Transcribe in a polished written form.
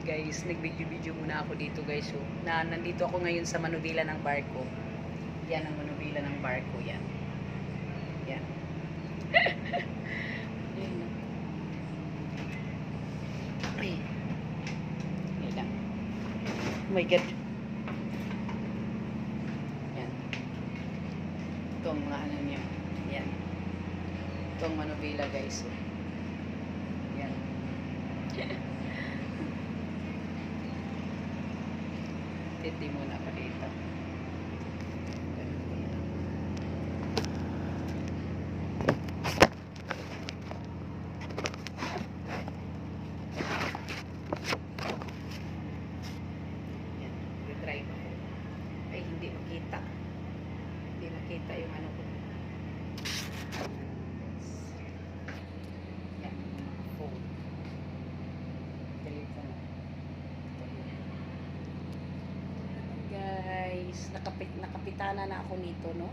Guys, nag-video-video muna ako dito guys. So, nandito ako ngayon sa manubila ng barko. Yan ang manubila ng barko. Yan. Yan. Ay. Yan lang. Oh my God. Yan. Itong mga ano niya. Yan. Itong manubila guys. So, yan. Titi muna ako dito. Yan, drive ako. Ay, hindi makita. Hindi makita yung ano ko. Yan, phone. Telephone. Guys, nakapitana na ako nito, no?